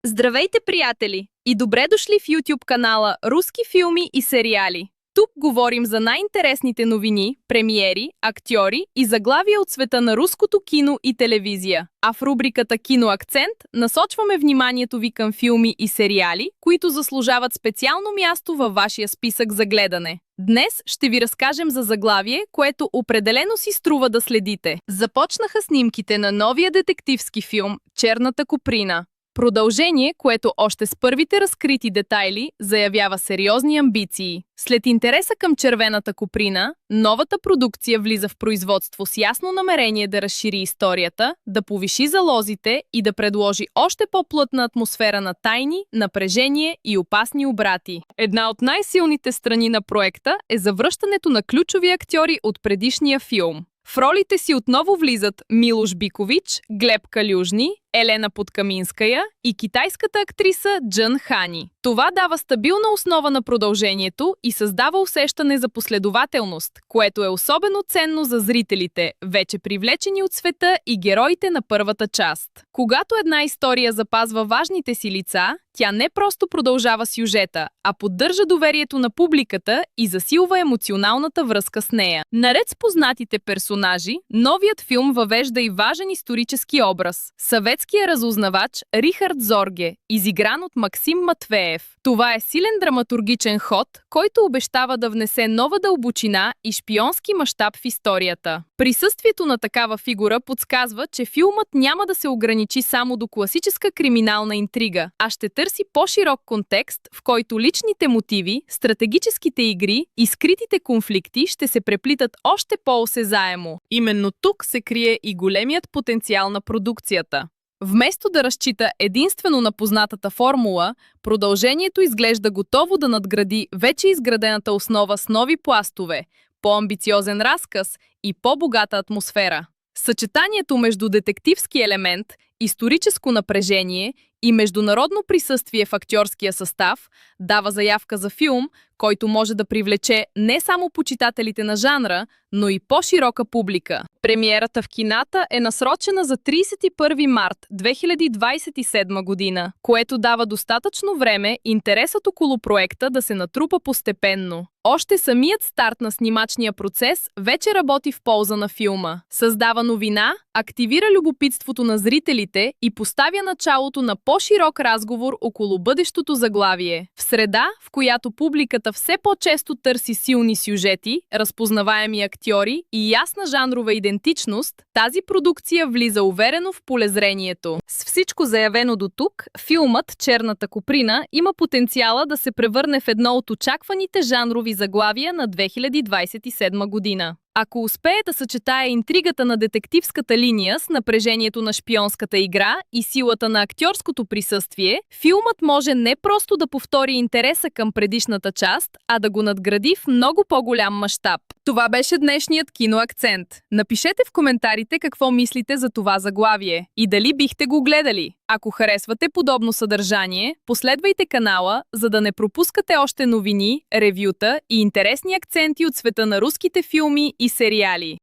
Здравейте, приятели! И добре дошли в YouTube канала Руски филми и сериали. Тук говорим за най-интересните новини, премиери, актьори и заглавия от света на руското кино и телевизия. А в рубриката Кино Акцент насочваме вниманието ви към филми и сериали, които заслужават специално място във вашия списък за гледане. Днес ще ви разкажем за заглавие, което определено си струва да следите. Започнаха снимките на новия детективски филм «Черната коприна». Продължение, което още с първите разкрити детайли заявява сериозни амбиции. След интереса към червената коприна, новата продукция влиза в производство с ясно намерение да разшири историята, да повиши залозите и да предложи още по-плътна атмосфера на тайни, напрежение и опасни обрати. Една от най-силните страни на проекта е завръщането на ключови актьори от предишния филм. В ролите си отново влизат Милош Бикович, Глеб Калюжни, Елена Подкаминская и китайската актриса Джън Хани. Това дава стабилна основа на продължението и създава усещане за последователност, което е особено ценно за зрителите, вече привлечени от света и героите на първата част. Когато една история запазва важните си лица, тя не просто продължава сюжета, а поддържа доверието на публиката и засилва емоционалната връзка с нея. Наред с познатите персонажи, новият филм въвежда и важен исторически образ – съветския разузнавач Рихард Зорге, изигран от Максим Матвеев. Това е силен драматургичен ход, който обещава да внесе нова дълбочина и шпионски мащаб в историята. Присъствието на такава фигура подсказва, че филмът няма да се ограничи само до класическа криминална интрига, а ще търси по-широк контекст, в който личните мотиви, стратегическите игри и скритите конфликти ще се преплитат още по-осезаемо. Именно тук се крие и големият потенциал на продукцията. Вместо да разчита единствено на познатата формула, продължението изглежда готово да надгради вече изградената основа с нови пластове, по-амбициозен разказ и по-богата атмосфера. Съчетанието между детективски елемент, историческо напрежение и международно присъствие в актьорския състав дава заявка за филм, който може да привлече не само почитателите на жанра, но и по-широка публика. Премиерата в кината е насрочена за 31 март 2027 година, което дава достатъчно време интересът около проекта да се натрупа постепенно. Още самият старт на снимачния процес вече работи в полза на филма. Създава новина, активира любопитството на зрителите и поставя началото на по-широк разговор около бъдещото заглавие. В среда, в която публиката все по-често търси силни сюжети, разпознаваеми актьори и ясна жанрова идентичност, тази продукция влиза уверено в полезрението. С всичко заявено до тук, филмът «Черната коприна» има потенциала да се превърне в едно от очакваните жанрови заглавия на 2027 година. Ако успее да съчетае интригата на детективската линия с напрежението на шпионската игра и силата на актьорското присъствие, филмът може не просто да повтори интереса към предишната част, а да го надгради в много по-голям мащаб. Това беше днешният киноакцент. Напишете в коментарите какво мислите за това заглавие и дали бихте го гледали. Ако харесвате подобно съдържание, последвайте канала, за да не пропускате още новини, ревюта и интересни акценти от света на руските филми и сериали.